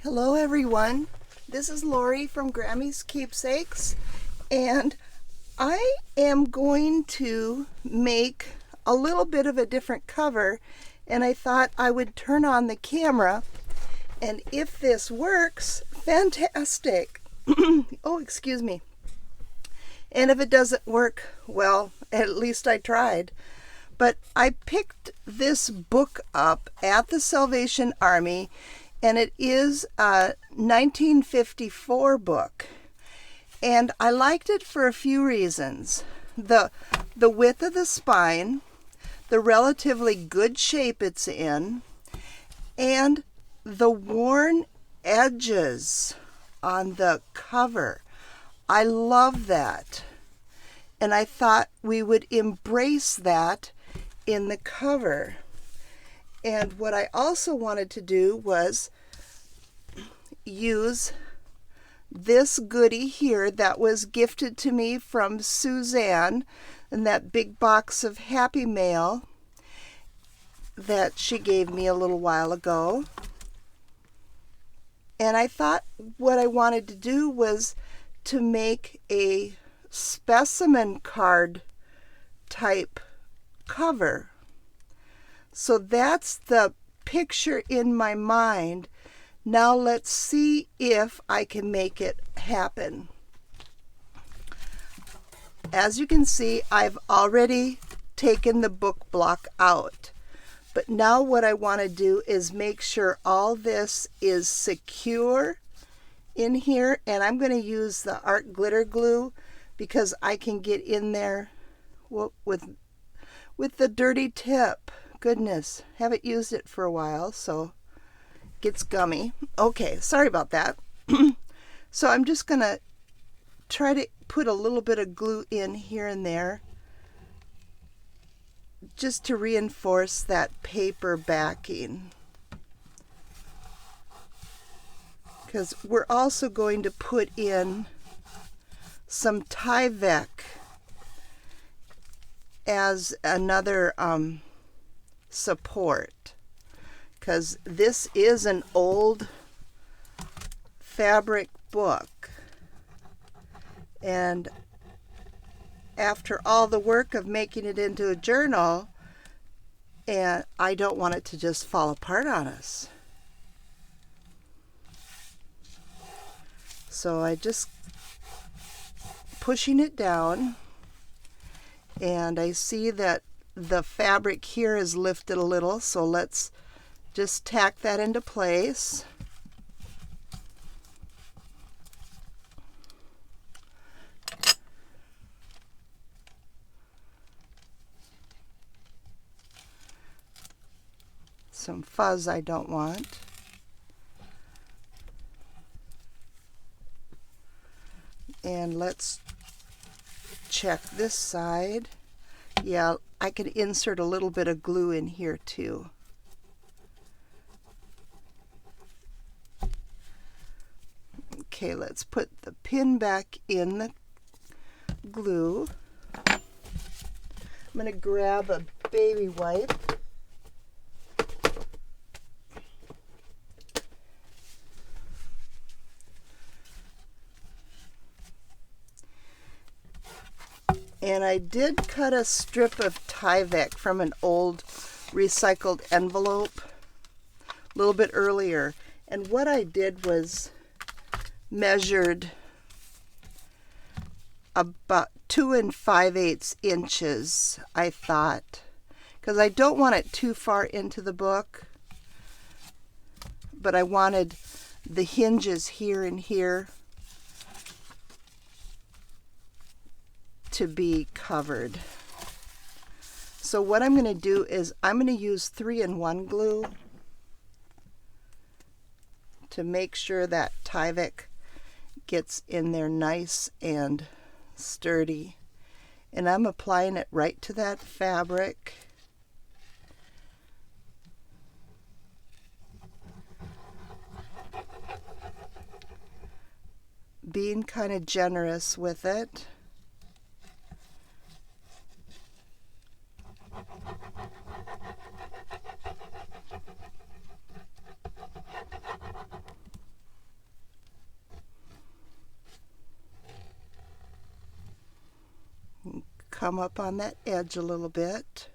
Hello everyone, this is Lori from Grammy's Keepsakes, and I am going to make a little bit of a different cover, and I thought I would turn on the camera, and if this works, fantastic. Oh, excuse me. And if it doesn't work, well, at least I tried. But I picked this book up at the Salvation Army, and it is a 1954 book. And I liked it for a few reasons. The width of the spine, the relatively good shape it's in, and the worn edges on the cover. I love that. And I thought we would embrace that in the cover. And what I also wanted to do was use this goodie here that was gifted to me from Suzanne in that big box of Happy Mail that she gave me a little while ago. And I thought what I wanted to do was to make a specimen card type cover. So that's the picture in my mind. Now let's see if I can make it happen. As you can see, I've already taken the book block out. But now what I want to do is make sure all this is secure in here, and I'm going to use the art glitter glue because I can get in there with the dirty tip. Goodness, haven't used it for a while, so it gets gummy. Okay, sorry about that. So I'm just going to try to put a little bit of glue in here and there just to reinforce that paper backing. Because we're also going to put in some Tyvek as another support, because this is an old fabric book, and after all the work of making it into a journal, and I don't want it to just fall apart on us. So I just pushing it down, and I see that the fabric here is lifted a little, so let's just tack that into place. Some fuzz I don't want. And let's check this side. Yeah, I can insert a little bit of glue in here too. Okay, let's put the pin back in the glue. I'm going to grab a baby wipe. And I did cut a strip of Tyvek from an old recycled envelope a little bit earlier. And what I did was measured about 2 5/8 inches, I thought, because I don't want it too far into the book, but I wanted the hinges here and here to be covered. So what I'm going to do is I'm going to use 3-in-1 glue to make sure that Tyvek gets in there nice and sturdy. And I'm applying it right to that fabric. Being kind of generous with it. come up on that edge a little bit.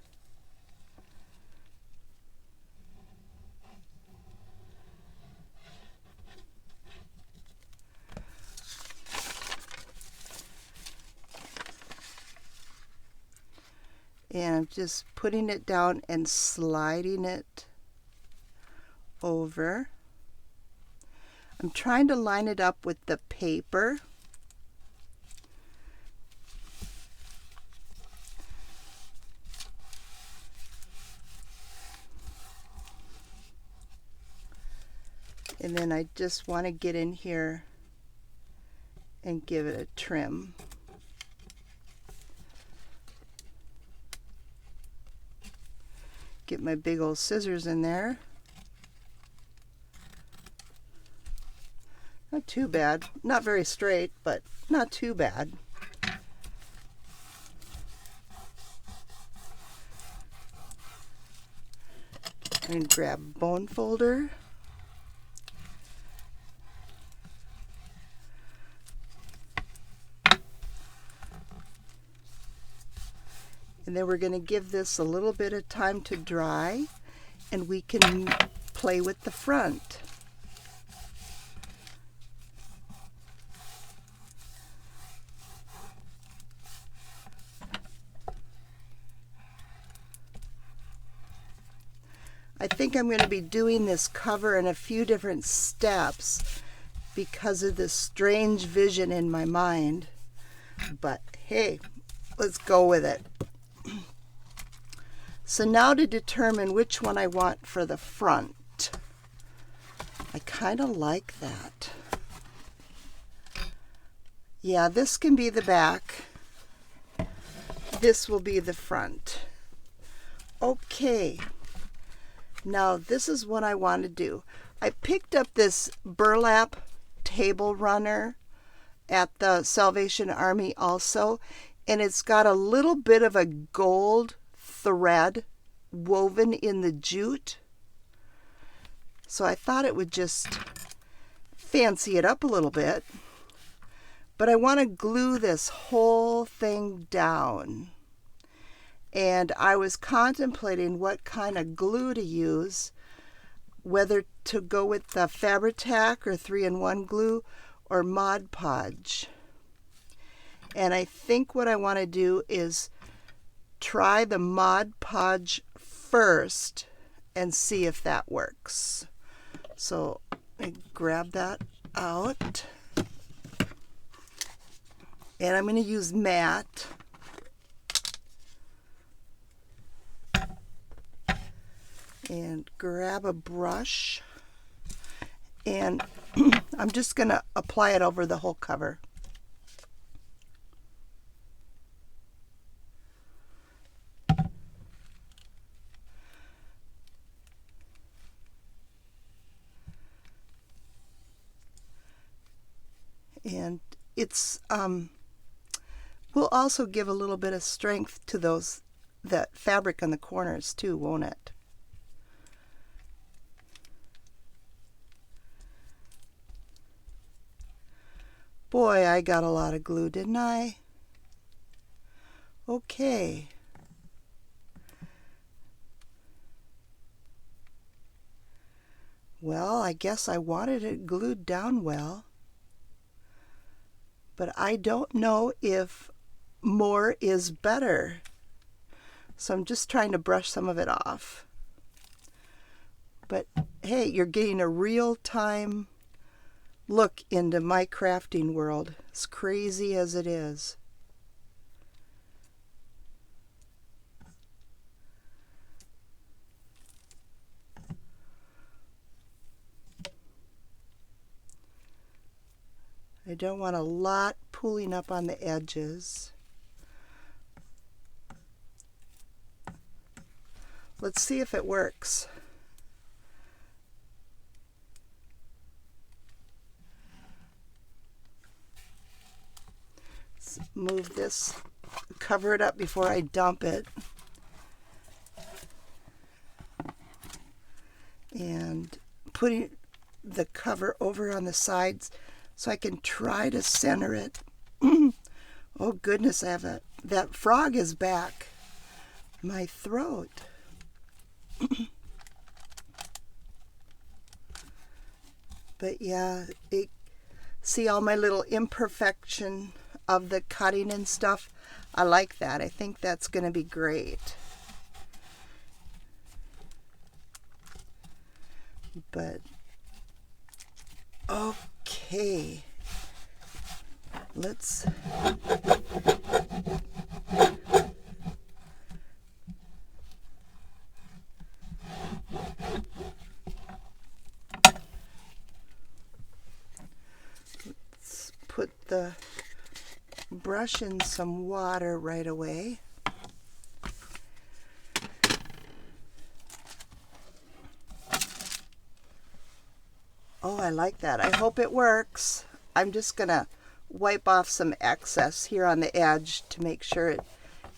And I'm just putting it down and sliding it over. I'm trying to line it up with the paper. And then I just want to get in here and give it a trim. Get my big old scissors in there. Not too bad. Not very straight, but not too bad. And grab a bone folder. And then we're going to give this a little bit of time to dry, and we can play with the front. I think I'm going to be doing this cover in a few different steps because of this strange vision in my mind. But hey, let's go with it. So now to determine which one I want for the front. I kind of like that. Yeah, this can be the back. This will be the front. Okay. Now this is what I want to do. I picked up this burlap table runner at the Salvation Army also, and it's got a little bit of a gold thread woven in the jute. So I thought it would just fancy it up a little bit. But I want to glue this whole thing down. And I was contemplating what kind of glue to use, whether to go with the Fabri-Tac or 3-in-1 glue or Mod Podge. And I think what I want to do is try the Mod Podge first and see if that works. So I grab that out. And I'm going to use matte. And grab a brush. And I'm just going to apply it over the whole cover. And it's will also give a little bit of strength to that fabric on the corners too, won't it? Boy, I got a lot of glue, didn't I? Okay. Well, I guess I wanted it glued down well. But I don't know if more is better. So I'm just trying to brush some of it off. But hey, you're getting a real-time look into my crafting world, as crazy as it is. I don't want a lot pulling up on the edges. Let's see if it works. Let's move this, cover it up before I dump it. And putting the cover over on the sides so I can try to center it. Oh goodness, that frog is back. My throat. But yeah, see all my little imperfection of the cutting and stuff? I like that. I think that's going to be great. But, okay. Let's... put the brush in some water right away. Oh, I like that. I hope it works. I'm just going to wipe off some excess here on the edge to make sure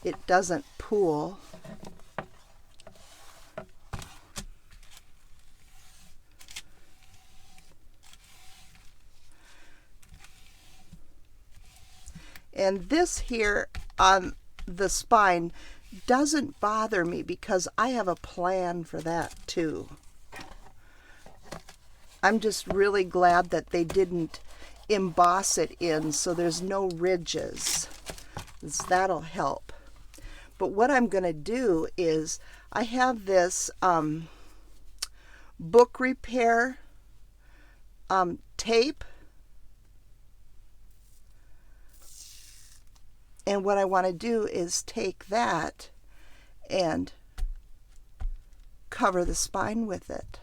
it doesn't pool. And this here on the spine doesn't bother me because I have a plan for that too. I'm just really glad that they didn't emboss it in so there's no ridges. That'll help. But what I'm going to do is I have this book repair tape. And what I want to do is take that and cover the spine with it.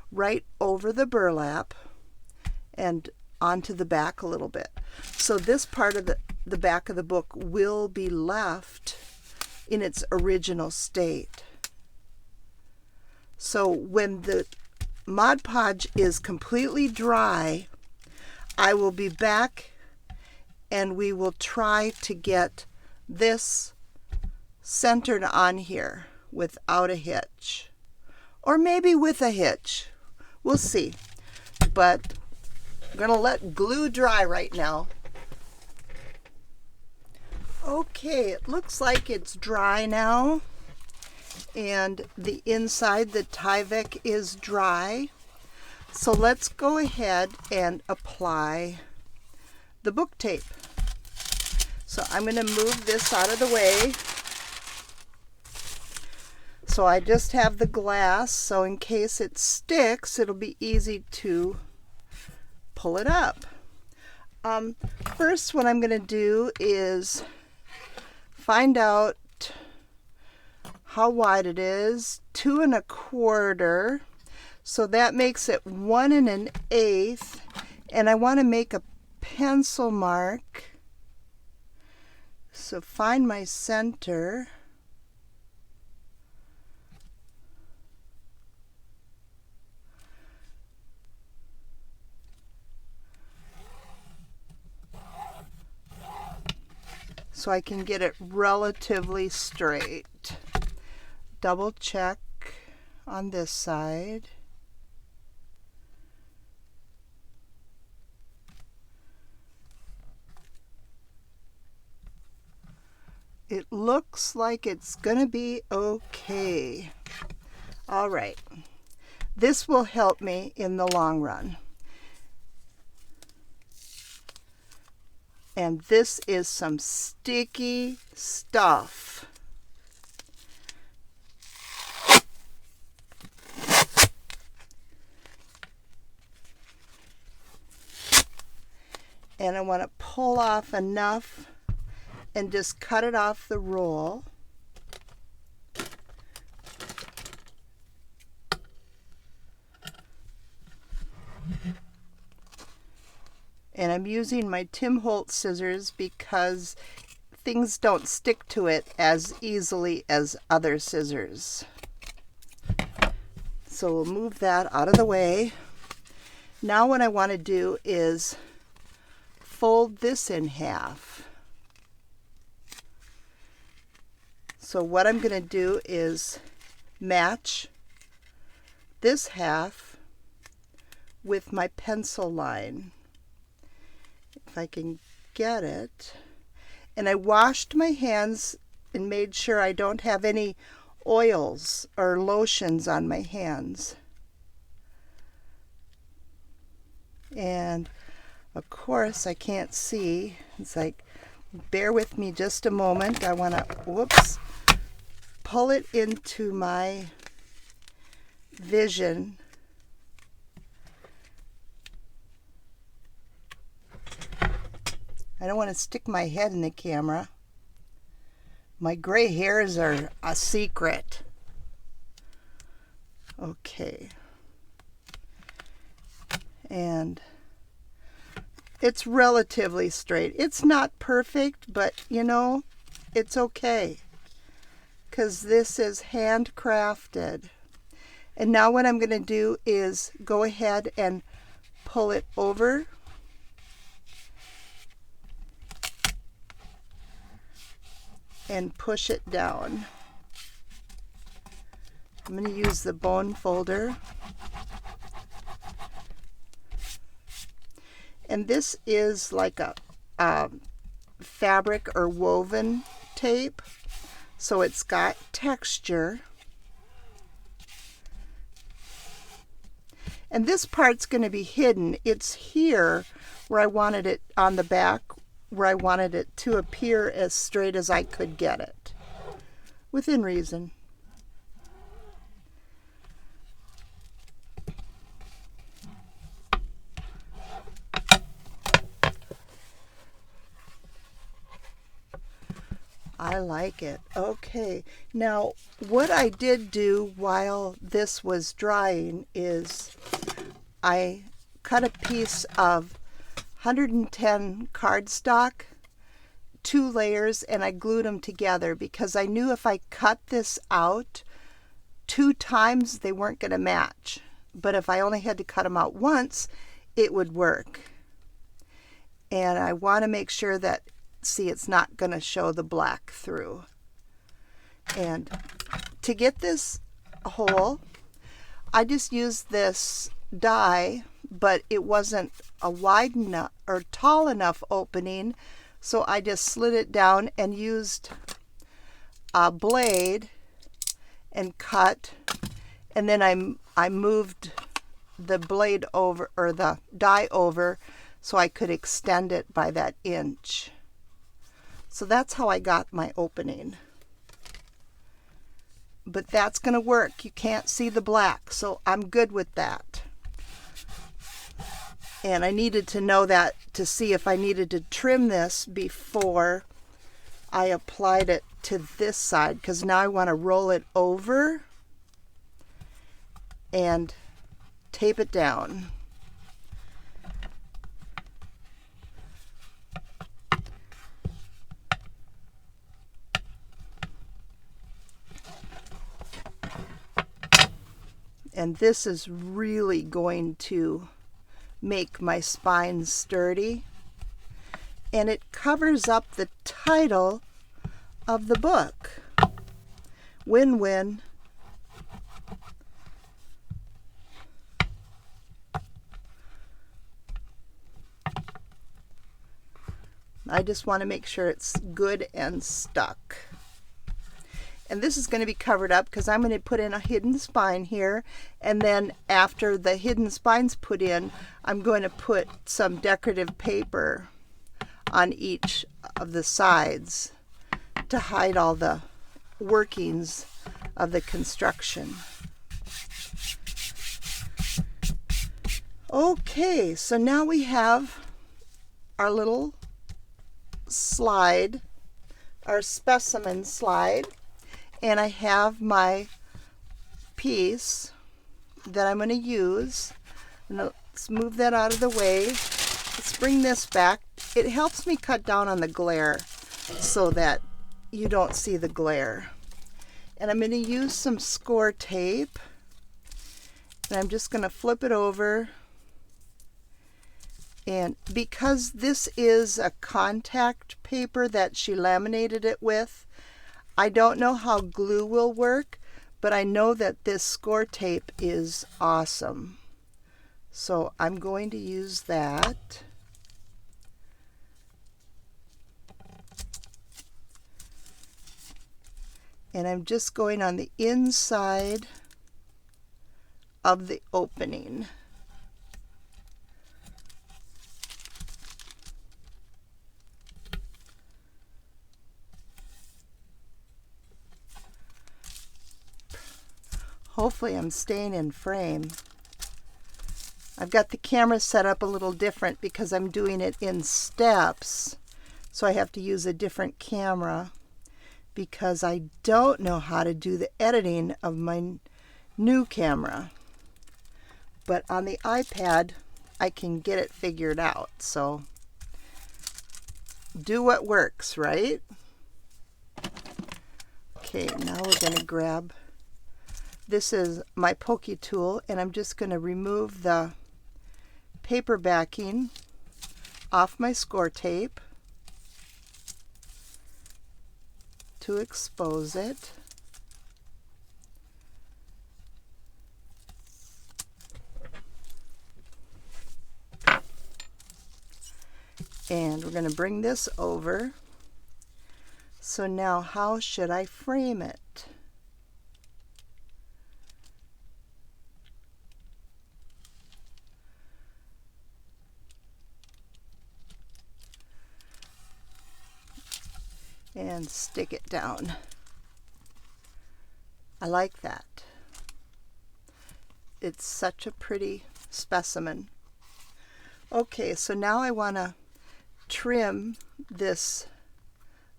Right over the burlap and onto the back a little bit. So this part of the back of the book will be left in its original state. So when the Mod Podge is completely dry, I will be back and we will try to get this centered on here without a hitch. Or maybe with a hitch. We'll see. But I'm going to let glue dry right now. Okay, it looks like it's dry now. And the inside, the Tyvek, is dry. So let's go ahead and apply the book tape. So I'm going to move this out of the way. So I just have the glass, so in case it sticks, it'll be easy to pull it up. First, what I'm going to do is find out how wide it is. 2 1/4. So that makes it 1 1/8. And I want to make a pencil mark. So find my center. So I can get it relatively straight. Double check on this side. It looks like it's gonna be okay. All right, this will help me in the long run. And this is some sticky stuff. And I want to pull off enough and just cut it off the roll. And I'm using my Tim Holtz scissors because things don't stick to it as easily as other scissors. So we'll move that out of the way. Now what I want to do is fold this in half. So what I'm going to do is match this half with my pencil line. If I can get it. And I washed my hands and made sure I don't have any oils or lotions on my hands. And of course I can't see. It's like, bear with me just a moment. I want to, pull it into my vision. I don't want to stick my head in the camera. My gray hairs are a secret. Okay. And it's relatively straight. It's not perfect, but you know, it's okay, because this is handcrafted. And now what I'm going to do is go ahead and pull it over. And push it down. I'm going to use the bone folder. And this is like a fabric or woven tape, so it's got texture. And this part's going to be hidden. It's here where I wanted it on the back, where I wanted it to appear as straight as I could get it, within reason. I like it. Okay, now what I did do while this was drying is I cut a piece of 110 cardstock, 2 layers, and I glued them together because I knew if I cut this out 2 times they weren't going to match. But if I only had to cut them out once, it would work. And I want to make sure that, see, it's not going to show the black through. And to get this hole, I just used this die, but it wasn't a wide enough or tall enough opening, so I just slid it down and used a blade and cut, and then I moved the blade over, or the die over, so I could extend it by that inch. So that's how I got my opening. But that's going to work. You can't see the black, so I'm good with that. And I needed to know that to see if I needed to trim this before I applied it to this side, because now I want to roll it over and tape it down. And this is really going to make my spine sturdy. And it covers up the title of the book. Win-win. I just want to make sure it's good and stuck. And this is going to be covered up because I'm going to put in a hidden spine here, and then after the hidden spine's put in, I'm going to put some decorative paper on each of the sides to hide all the workings of the construction. Okay, so now we have our little slide, our specimen slide. And I have my piece that I'm going to use. And let's move that out of the way. Let's bring this back. It helps me cut down on the glare so that you don't see the glare. And I'm going to use some score tape. And I'm just going to flip it over. And because this is a contact paper that she laminated it with, I don't know how glue will work, but I know that this score tape is awesome. So I'm going to use that. And I'm just going on the inside of the opening. Hopefully I'm staying in frame. I've got the camera set up a little different because I'm doing it in steps. So I have to use a different camera because I don't know how to do the editing of my new camera. But on the iPad, I can get it figured out. So do what works, right? Okay, now we're going to grab, this is my pokey tool, and I'm just going to remove the paper backing off my score tape to expose it. And we're going to bring this over. So now how should I frame it? And stick it down. I like that. It's such a pretty specimen. Okay, so now I want to trim this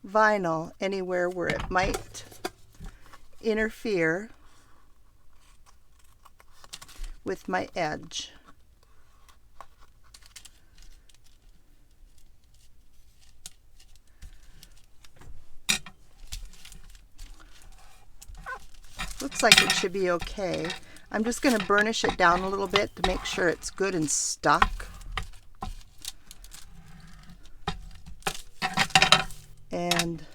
vinyl anywhere where it might interfere with my edge. Looks like it should be okay. I'm just going to burnish it down a little bit to make sure it's good and stuck. And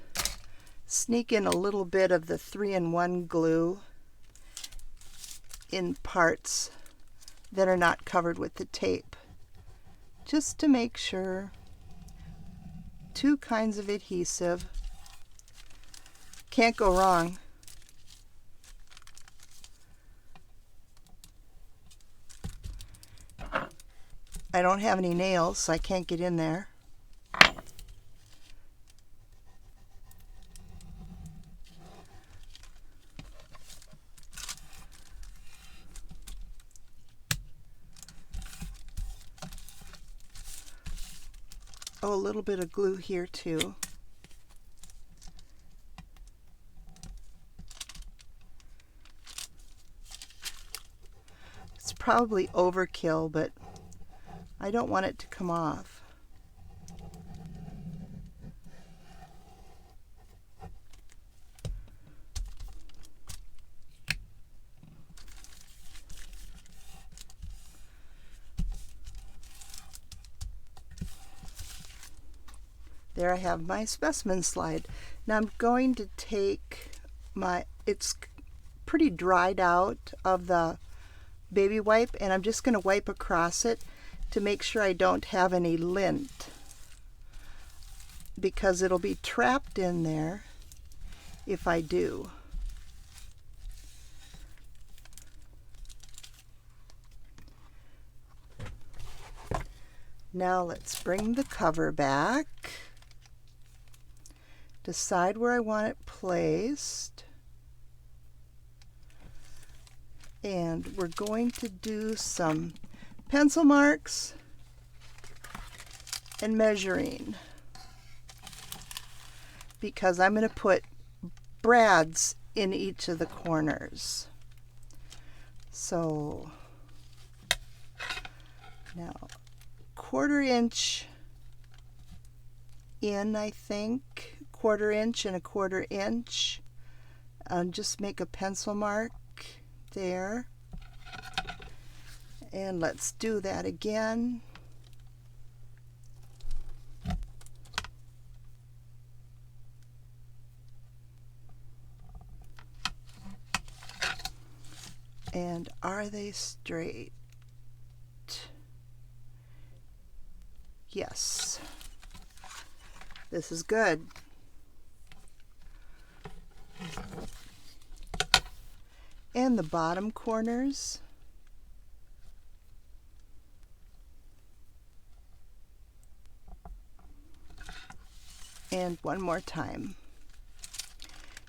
sneak in a little bit of the 3-in-1 glue in parts that are not covered with the tape, just to make sure. 2 kinds of adhesive. Can't go wrong. I don't have any nails, so I can't get in there. Oh, a little bit of glue here too. It's probably overkill, but I don't want it to come off. There I have my specimen slide. Now I'm going to take my, it's pretty dried out of the baby wipe, and I'm just going to wipe across it to make sure I don't have any lint, because it'll be trapped in there if I do. Now let's bring the cover back. Decide where I want it placed. And we're going to do some pencil marks and measuring, because I'm going to put brads in each of the corners. So now 1/4 inch in, I think, 1/4 inch and 1/4 inch. Just make a pencil mark there. And let's do that again. And are they straight? Yes. This is good. in the bottom corners. And one more time.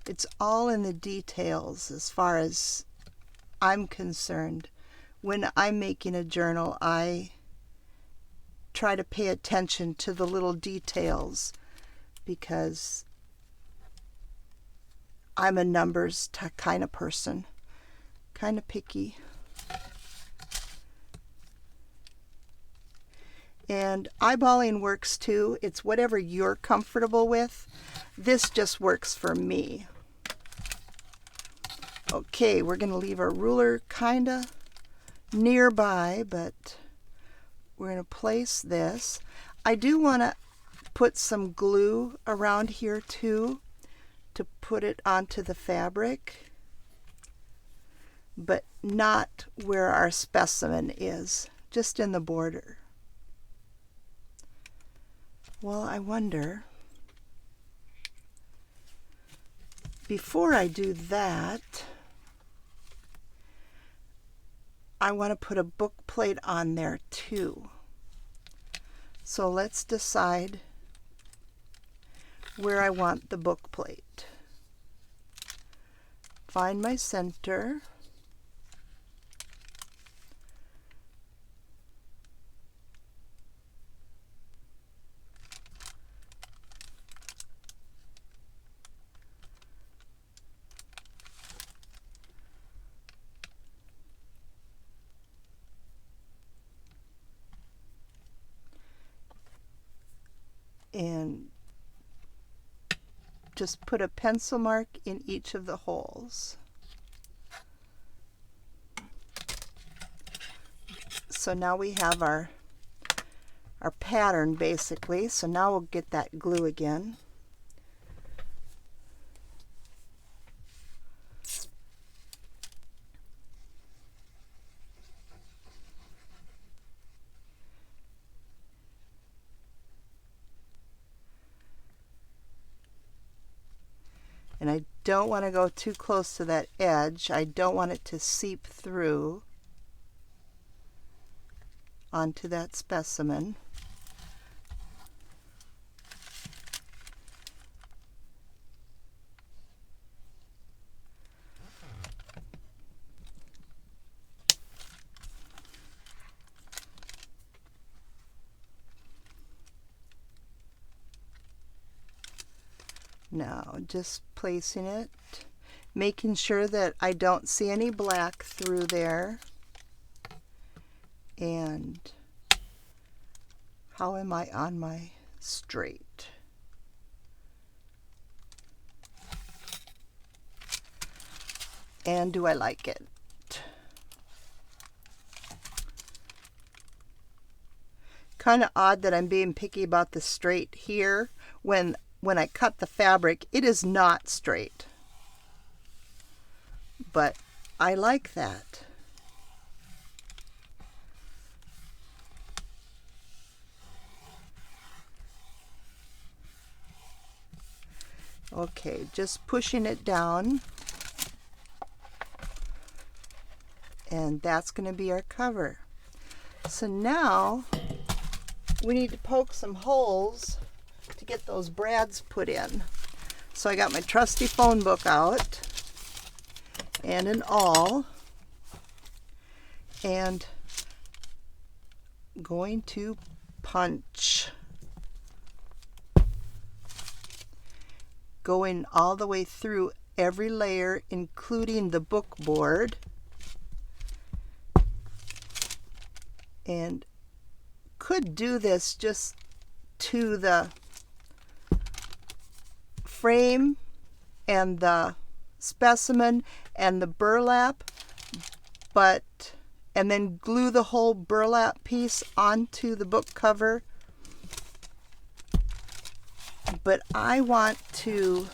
It's all in the details as far as I'm concerned. When I'm making a journal, I try to pay attention to the little details because I'm a numbers kind of person, kind of picky. And eyeballing works too. It's whatever you're comfortable with. This just works for me. Okay, we're going to leave our ruler kind of nearby, but we're going to place this. I do want to put some glue around here too to put it onto the fabric, but not where our specimen is, just in the border. Well, I wonder, before I do that, I want to put a book plate on there too. So let's decide where I want the book plate. Find my center. And just put a pencil mark in each of the holes. So now we have our pattern basically. So now we'll get that glue again. And I don't want to go too close to that edge. I don't want it to seep through onto that specimen. Now, just placing it, making sure that I don't see any black through there. And how am I on my straight? And do I like it? Kind of odd that I'm being picky about the straight here when I cut the fabric, it is not straight. But I like that. Okay, just pushing it down. And that's going to be our cover. So now we need to poke some holes to get those brads put in. So I got my trusty phone book out and an awl, and going to punch, going all the way through every layer, including the book board, and could do this just to the frame and the specimen and the burlap, and then glue the whole burlap piece onto the book cover. But I want to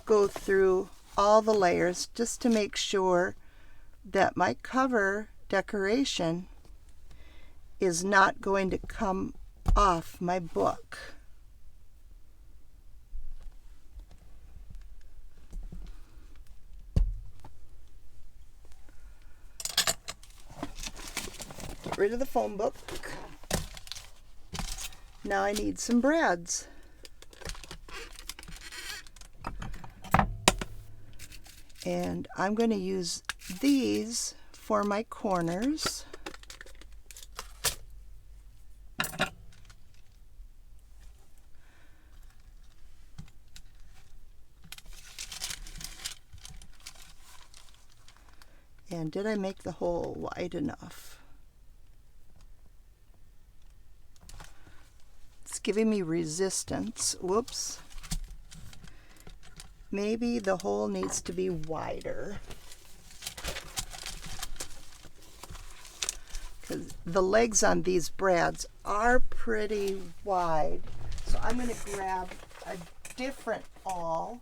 go through all the layers just to make sure that my cover decoration is not going to come off my book. get rid of the phone book. Now I need some brads. And I'm going to use these for my corners. And did I make the hole wide enough? It's giving me resistance. Whoops. Maybe the hole needs to be wider, because the legs on these brads are pretty wide. So I'm going to grab a different awl.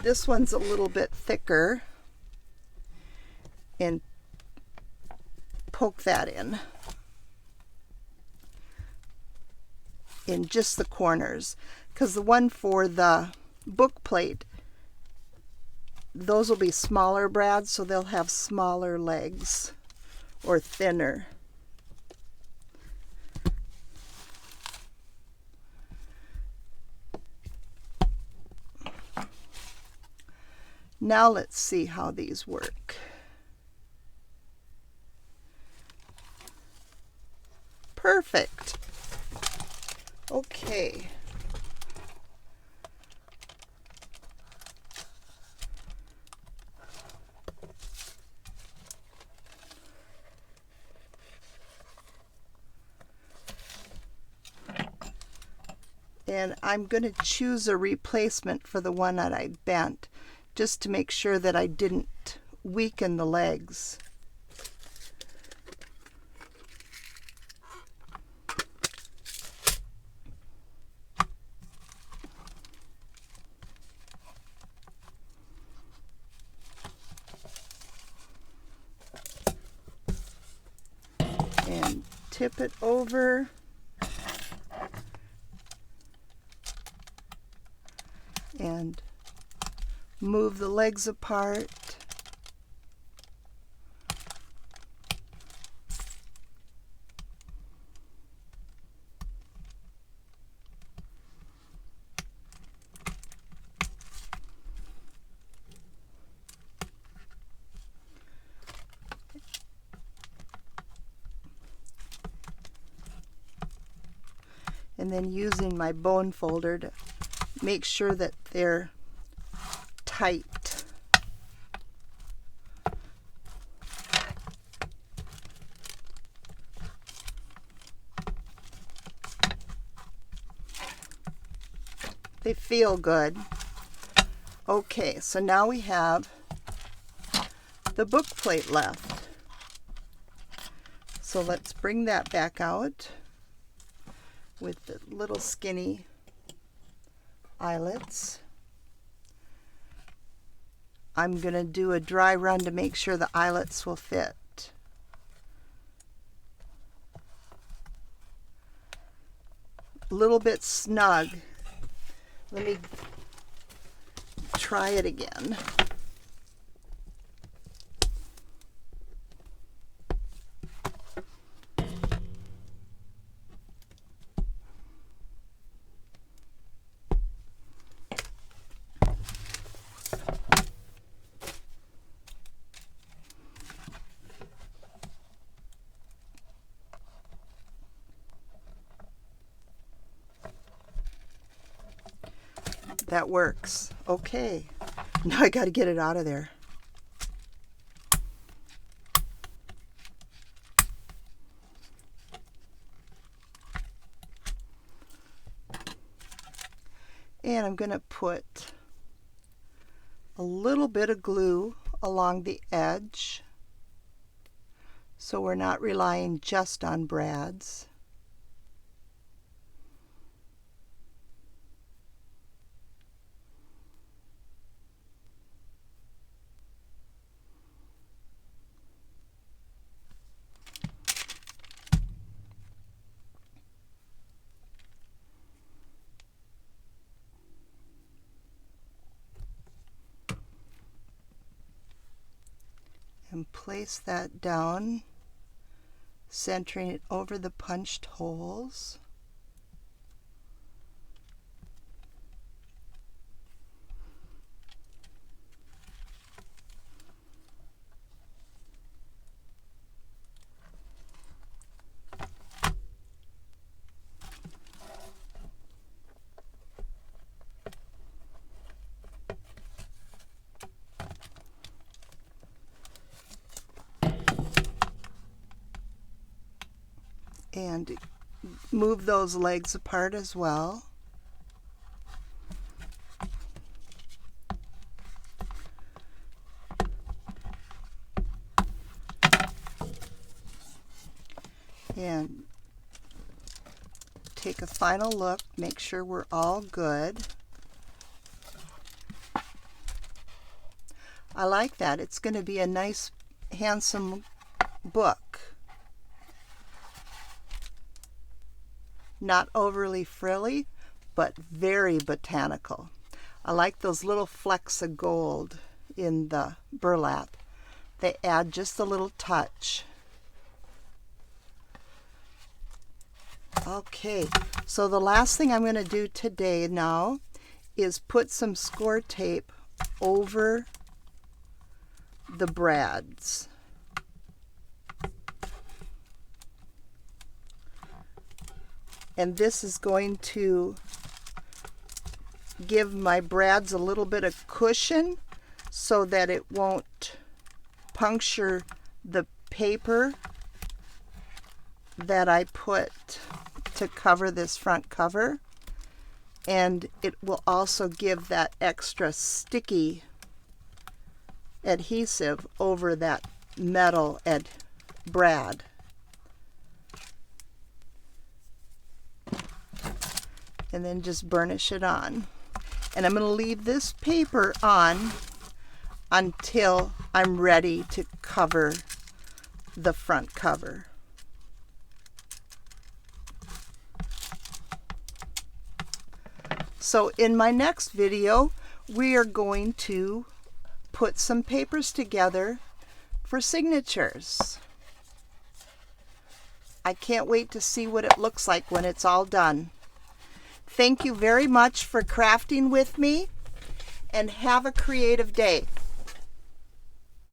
This one's a little bit thicker, and poke that in just the corners, because the one for the book plate, those will be smaller brads, so they'll have smaller legs or thinner. Now let's see how these work. Perfect. Okay. And I'm going to choose a replacement for the one that I bent, just to make sure that I didn't weaken the legs. And tip it over. And move the legs apart. And then using my bone folder to make sure that they're tight. They feel good. Okay, so now we have the book plate left. So let's bring that back out with the little skinny eyelets. I'm going to do a dry run to make sure the eyelets will fit. A little bit snug. Let me try it again. That works. Okay, now I got to get it out of there. And I'm going to put a little bit of glue along the edge, so we're not relying just on brads. And place that down centering it over the punched holes. And move those legs apart as well. And take a final look, make sure we're all good. I like that. It's going to be a nice, handsome book. Not overly frilly, but very botanical. I like those little flecks of gold in the burlap. They add just a little touch. Okay, so the last thing I'm going to do today now is put some score tape over the brads. And this is going to give my brads a little bit of cushion so that it won't puncture the paper that I put to cover this front cover. And it will also give that extra sticky adhesive over that metal brad. And then just burnish it on. And I'm going to leave this paper on until I'm ready to cover the front cover. So in my next video, we are going to put some papers together for signatures. I can't wait to see what it looks like when it's all done. Thank you very much for crafting with me, and have a creative day.